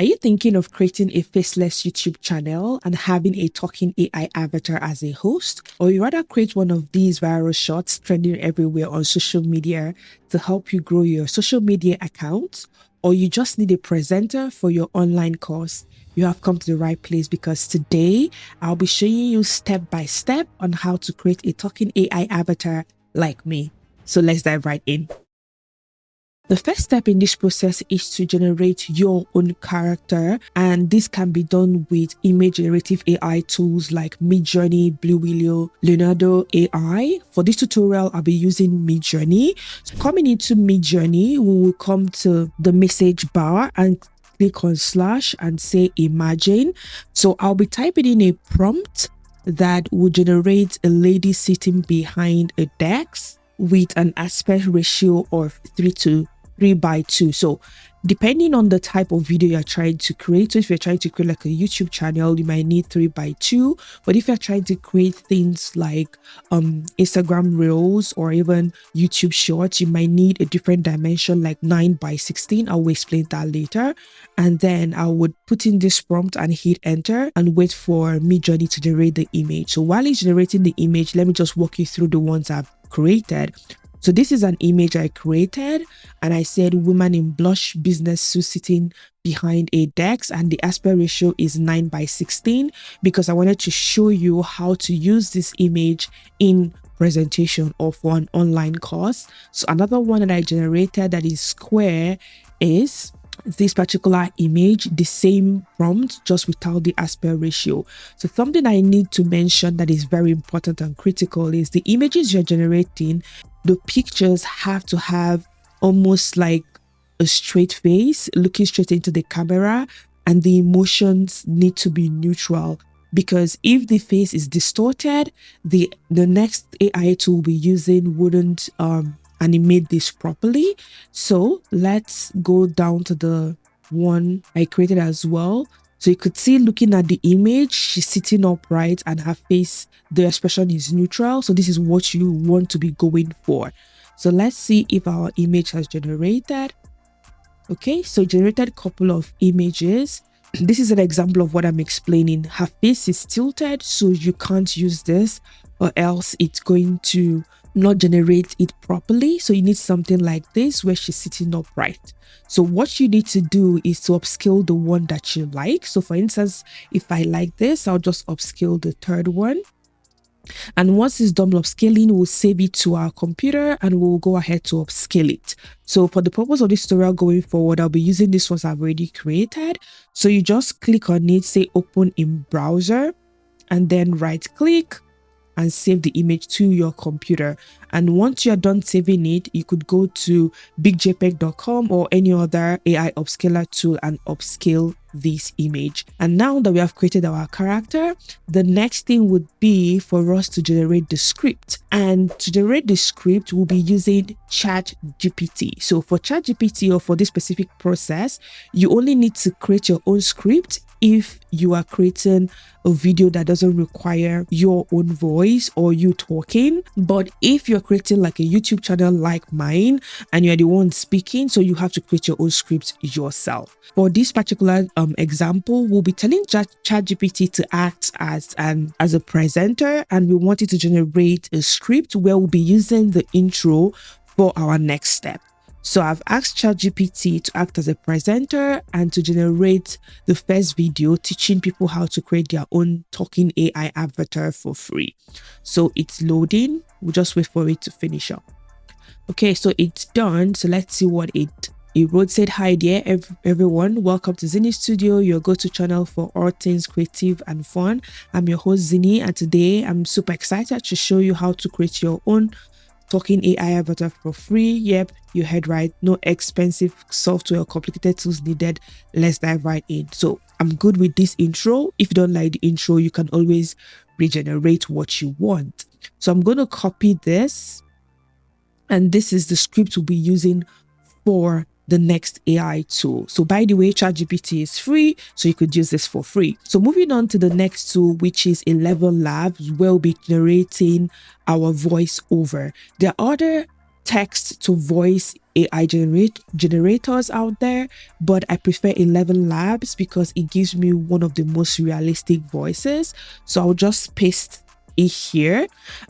Are you thinking of creating a faceless YouTube channel and having a talking AI avatar as a host? Or you rather create one of these viral shorts trending everywhere on social media to help you grow your social media accounts? Or you just need a presenter for your online course? You have come to the right place, because today I'll be showing you step by step on how to create a talking AI avatar like me. So let's dive right in. The first step in this process is to generate your own character, and this can be done with image generative AI tools like Midjourney, Blue Willow, Leonardo AI. For this tutorial, I'll be using Midjourney. So coming into Midjourney, we will come to the message bar and click on slash and say imagine. So I'll be typing in a prompt that will generate a lady sitting behind a desk with an aspect ratio of 3:2. So depending on the type of video you're trying to create, so if you're trying to create like a YouTube channel, you might need 3:2. But if you're trying to create things like Instagram reels or even YouTube shorts, you might need a different dimension like 9:16. I will explain that later. And then I would put in this prompt and hit enter and wait for Midjourney to generate the image. So while it's generating the image, let me just walk you through the ones I've created. So this is an image I created, and I said woman in blush business suit sitting behind a desk, and the aspect ratio is 9:16 because I wanted to show you how to use this image in presentation of one online course. So another one that I generated that is square is this particular image, the same prompt, just without the aspect ratio. So something I need to mention that is very important and critical is the images you're generating, the pictures have to have almost like a straight face looking straight into the camera, and the emotions need to be neutral, because if the face is distorted, the next AI tool we'll be using wouldn't animate this properly. So let's go down to the one I created as well. So you could see, looking at the image, she's sitting upright and her face, the expression is neutral. So this is what you want to be going for. So let's see if our image has generated. Okay, so generated a couple of images. This is an example of what I'm explaining. Her face is tilted, so you can't use this, or else it's going to not generate it properly. So you need something like this where she's sitting upright. So what you need to do is to upscale the one that you like. So for instance, if I like this, I'll just upscale the third one. And once it's done upscaling, we'll save it to our computer and we'll go ahead to upscale it. So for the purpose of this tutorial going forward, I'll be using this ones I've already created. So you just click on it, say open in browser, and then right click and save the image to your computer. And once you're done saving it, you could go to bigjpeg.com or any other AI upscaler tool and upscale this image. And now that we have created our character, the next thing would be for us to generate the script. And to generate the script, we'll be using chatgpt. So for chatgpt, or for this specific process, you only need to create your own script if you are creating a video that doesn't require your own voice or you talking. But if you're creating like a YouTube channel like mine and you're the one speaking, so you have to create your own script yourself. For this particular example, we'll be telling ChatGPT to act as a presenter, and we want it to generate a script where we'll be using the intro for our next step. So I've asked ChatGPT to act as a presenter and to generate the first video teaching people how to create their own talking AI avatar for free. So it's loading. We'll just wait for it to finish up. Okay, so it's done. So let's see what it wrote. Said, hi there everyone, welcome to Zini Studio, your go-to channel for all things creative and fun. I'm your host Zini, and today I'm super excited to show you how to create your own talking AI avatar for free. Yep, you heard right. No expensive software or complicated tools needed. Let's dive right in. So I'm good with this intro. If you don't like the intro, you can always regenerate what you want. So I'm going to copy this, and this is the script we'll be using for the next AI tool. So by the way, ChatGPT is free, so you could use this for free. So moving on to the next tool, which is 11 Labs, where we'll be generating our voice over. There are other text to voice AI generators out there, but I prefer 11 Labs because it gives me one of the most realistic voices. So I'll just paste it here,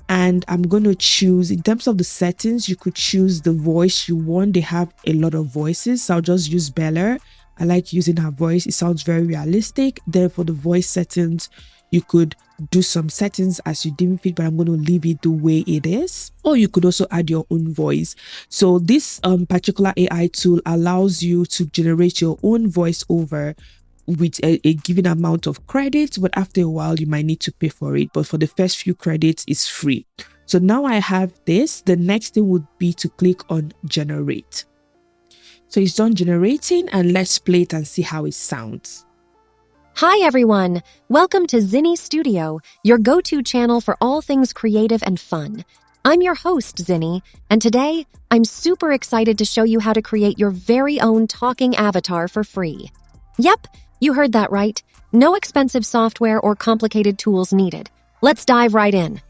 and I'm going to choose, in terms of the settings, you could choose the voice you want. They have a lot of voices, so I'll just use Bella. I like using her voice. It sounds very realistic. Then for the voice settings, you could do some settings as you deem fit, but I'm going to leave it the way it is. Or you could also add your own voice. So this particular AI tool allows you to generate your own voiceover with a given amount of credits, but after a while you might need to pay for it. But for the first few credits, it's free. So now I have this. The next thing would be to click on generate. So it's done generating, and let's play it and see how it sounds. Hi everyone! Welcome to Zinni Studio, your go-to channel for all things creative and fun. I'm your host, Zinni, and today I'm super excited to show you how to create your very own talking avatar for free. Yep, you heard that right. No expensive software or complicated tools needed. Let's dive right in.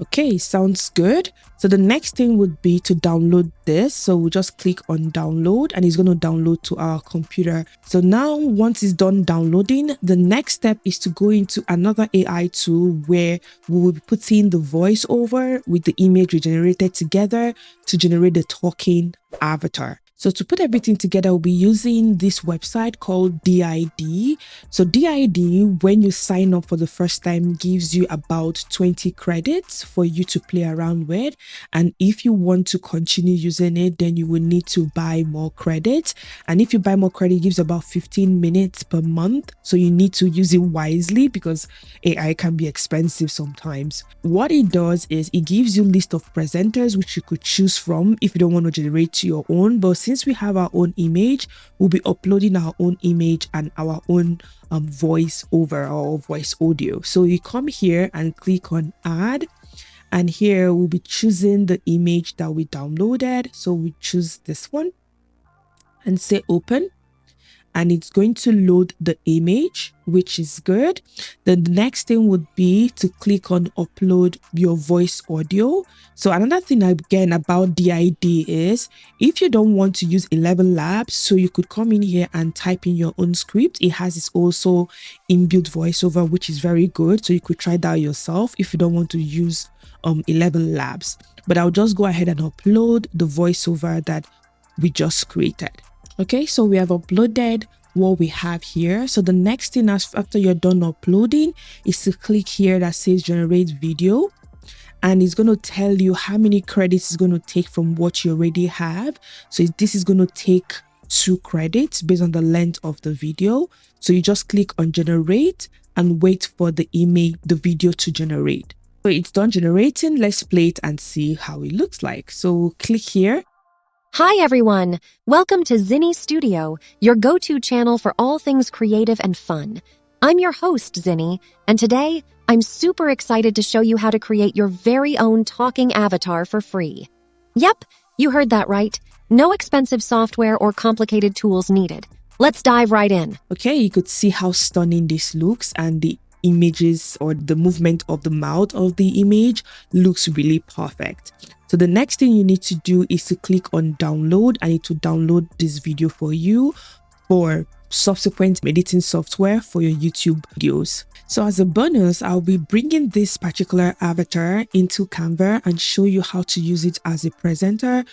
Okay, sounds good. So the next thing would be to download this. So we'll just click on download, and it's going to download to our computer. So now once it's done downloading, the next step is to go into another AI tool where we will be putting the voiceover with the image we generated together to generate the talking avatar. So to put everything together, we'll be using this website called DID. So DID, when you sign up for the first time, gives you about 20 credits for you to play around with. And if you want to continue using it, then you will need to buy more credits. And if you buy more credit, it gives about 15 minutes per month. So you need to use it wisely because AI can be expensive sometimes. What it does is it gives you a list of presenters which you could choose from if you don't want to generate your own. But since we have our own image, we'll be uploading our own image and our own voice over or voice audio. So you come here and click on add, and here we'll be choosing the image that we downloaded. So we choose this one and say open, and it's going to load the image, which is good. Then the next thing would be to click on upload your voice audio. So another thing again about DID is if you don't want to use 11 Labs, so you could come in here and type in your own script. It has its also inbuilt voiceover, which is very good. So you could try that yourself if you don't want to use 11 Labs. But I'll just go ahead and upload the voiceover that we just created. Okay, so we have uploaded what we have here. So the next thing after you're done uploading is to click here that says generate video, and it's going to tell you how many credits it's going to take from what you already have. So this is going to take 2 credits based on the length of the video. So you just click on generate and wait for the video to generate. So it's done generating. Let's play it and see how it looks like. So click here. Hi everyone! Welcome to Zinni Studio, your go-to channel for all things creative and fun. I'm your host, Zinni, and today I'm super excited to show you how to create your very own talking avatar for free. Yep, you heard that right. No expensive software or complicated tools needed. Let's dive right in. Okay, you could see how stunning this looks, and the images or the movement of the mouth of the image looks really perfect. So the next thing you need to do is to click on download, and it will download this video for you for subsequent editing software for your YouTube videos. So as a bonus, I'll be bringing this particular avatar into Canva and show you how to use it as a presenter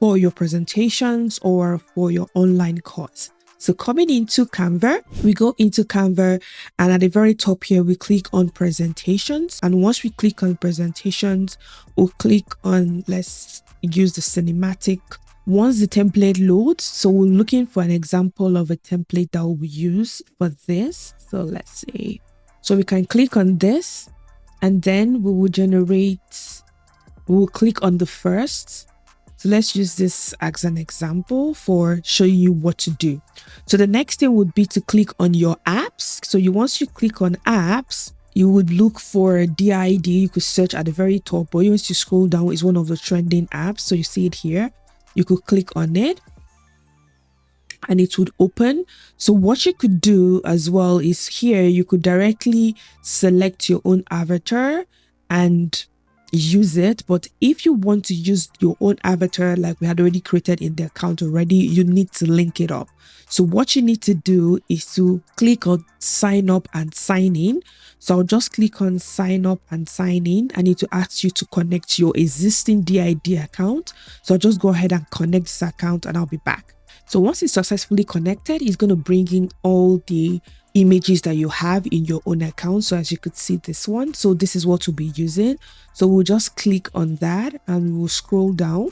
for your presentations or for your online course. So coming into Canva, we go into Canva, and at the very top here, we click on presentations. And once we click on presentations, we'll click on, let's use the cinematic. Once the template loads, so we're looking for an example of a template that we'll use for this. So let's say, so we can click on this, and then we will we'll click on the first. So let's use this as an example for showing you what to do. So the next thing would be to click on your apps. So once you click on apps, you would look for DID. You could search at the very top, but once you scroll down, it's one of the trending apps. So you see it here. You could click on it and it would open. So what you could do as well is here, you could directly select your own avatar and use it. But if you want to use your own avatar like we had already created in the account already, you need to link it up. So what you need to do is to click on sign up and sign in. So I'll just click on sign up and sign in. I need to ask you to connect your existing DID account. So I'll just go ahead and connect this account and I'll be back. So once it's successfully connected, it's going to bring in all the images that you have in your own account. So as you could see this one, so this is what we'll be using. So we'll just click on that and we'll scroll down,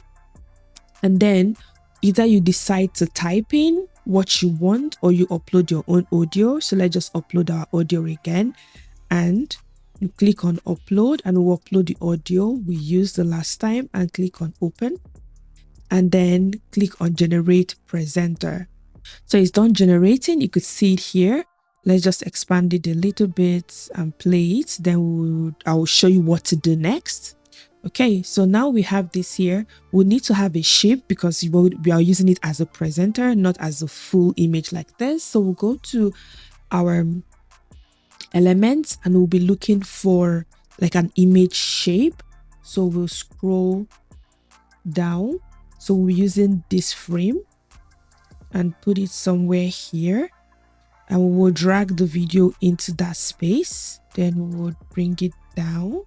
and then either you decide to type in what you want or you upload your own audio. So let's just upload our audio again, and you click on upload and we'll upload the audio we used the last time and click on open, and then click on generate presenter. So it's done generating. You could see it here. Let's just expand it a little bit and play it. Then I will show you what to do next. Okay, so now we have this here. We need to have a shape because we are using it as a presenter, not as a full image like this. So we'll go to our elements and we'll be looking for like an image shape. So we'll scroll down. So we're using this frame and put it somewhere here, and we will drag the video into that space. Then we will bring it down.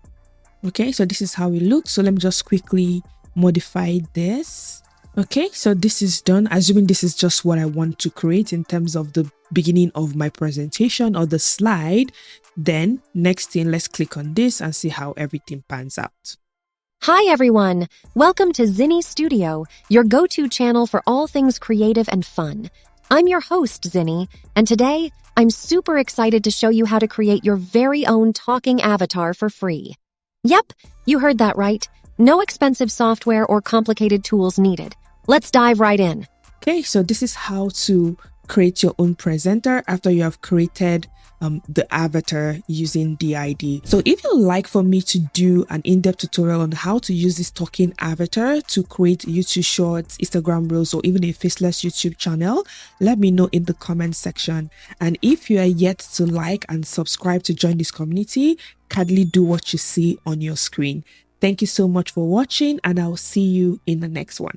Okay, so this is how it looks. So let me just quickly modify this. Okay, so this is done. Assuming this is just what I want to create in terms of the beginning of my presentation or the slide. Then next thing, let's click on this and see how everything pans out. Hi everyone! Welcome to Zinni Studio, your go-to channel for all things creative and fun. I'm your host, Zinni, and today I'm super excited to show you how to create your very own talking avatar for free. Yep, you heard that right. No expensive software or complicated tools needed. Let's dive right in. Okay, so this is how to create your own presenter after you have created the avatar using DID. So if you'd like for me to do an in-depth tutorial on how to use this talking avatar to create YouTube shorts, Instagram reels, or even a faceless YouTube channel, let me know in the comment section. And if you are yet to like and subscribe to join this community, kindly do what you see on your screen. Thank you so much for watching, and I'll see you in the next one.